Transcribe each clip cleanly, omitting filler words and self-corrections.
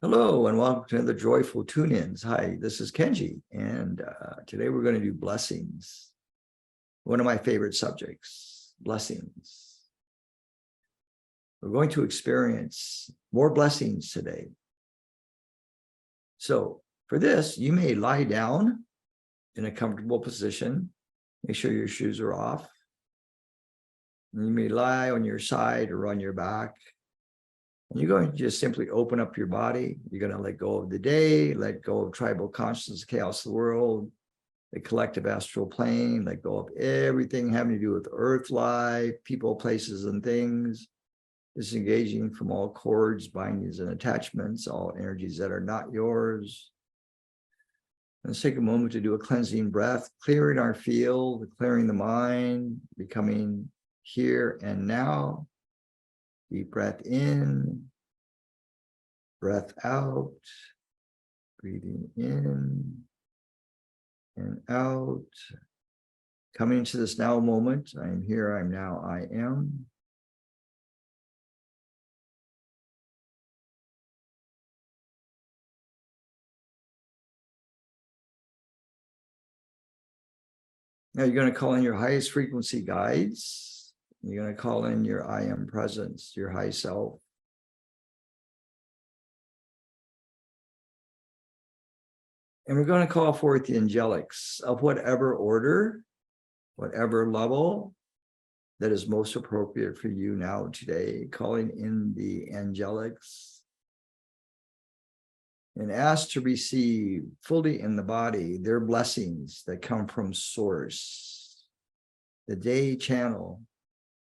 Hello and welcome to the Joyful Tune-Ins. Hi, this is Kenji, and today we're going to do blessings. One of my favorite subjects, blessings. We're going to experience more blessings today. So for this, you may lie down in a comfortable position. Make sure your shoes are off. And you may lie on your side or on your back. And you're going to just simply open up your body. You're going to let go of the day, let go of tribal consciousness, chaos of the world, the collective astral plane, let go of everything having to do with earth life, people, places, and things, disengaging from all cords, bindings, and attachments, all energies that are not yours. Let's take a moment to do a cleansing breath, clearing our field, clearing the mind, becoming here and now. Deep breath in, breath out, breathing in and out. Coming into this now moment, I am here, I'm now, I am. Now you're going to call in your highest frequency guides. You're going to call in your I am presence, your high self. And we're going to call forth the angelics of whatever order, whatever level that is most appropriate for you now today, calling in the angelics. And ask to receive fully in the body their blessings that come from source, the day channel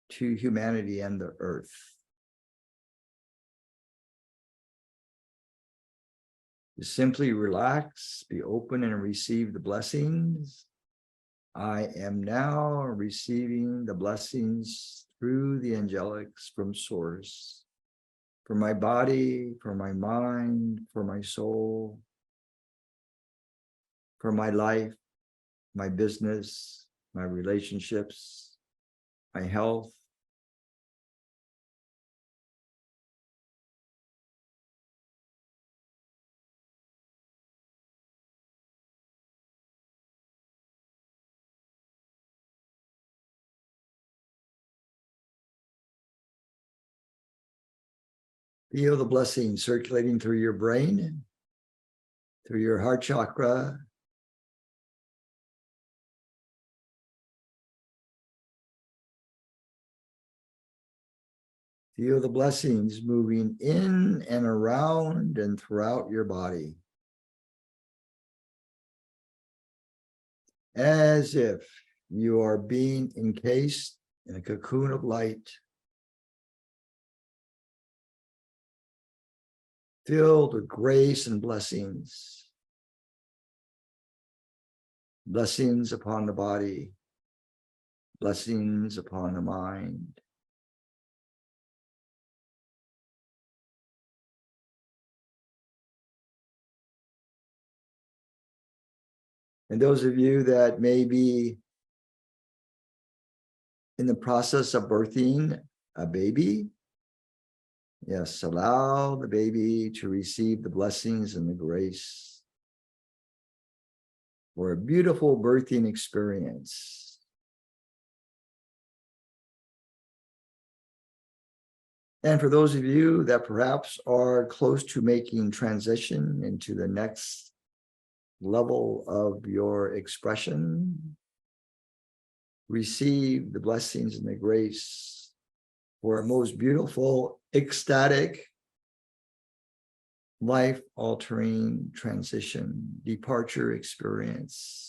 to humanity and the earth. Just simply relax, be open, and receive the blessings. I am now receiving the blessings through the angelics from source, for my body, for my mind, for my soul, for my life, my business, my relationships, my health. Feel the blessing circulating through your brain, through your heart chakra, feel the blessings moving in and around and throughout your body, as if you are being encased in a cocoon of light, filled with grace and blessings. Blessings upon the body, blessings upon the mind. And those of you that may be in the process of birthing a baby, yes, allow the baby to receive the blessings and the grace for a beautiful birthing experience. And for those of you that perhaps are close to making transition into the next level of your expression, receive the blessings and the grace for a most beautiful, ecstatic, life-altering transition, departure experience.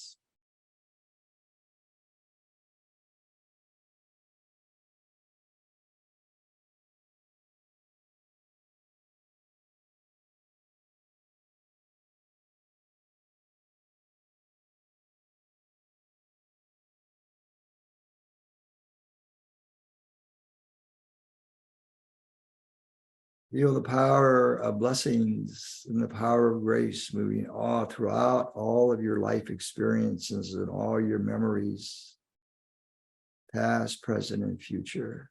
Feel the power of blessings and the power of grace moving all throughout all of your life experiences and all your memories, past, present, and future.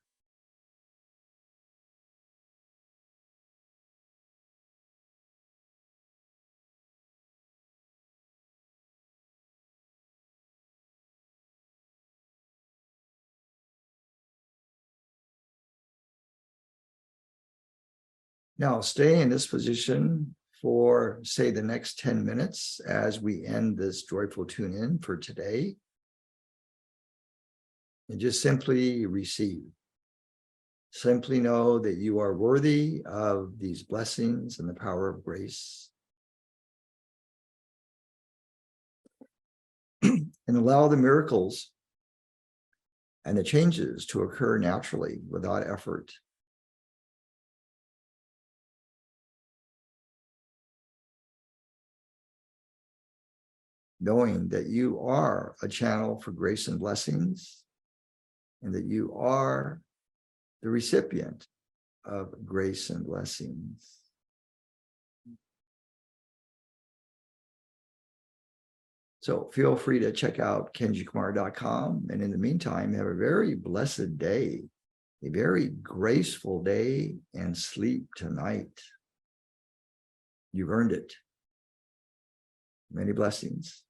Now, stay in this position for, say, the next 10 minutes as we end this joyful tune in for today. And just simply receive. Simply know that you are worthy of these blessings and the power of grace. And allow the miracles and the changes to occur naturally without effort. Knowing that you are a channel for grace and blessings, and that you are the recipient of grace and blessings. So feel free to check out kenjikumara.com. And in the meantime, have a very blessed day, a very graceful day, and sleep tonight. You've earned it. Many blessings.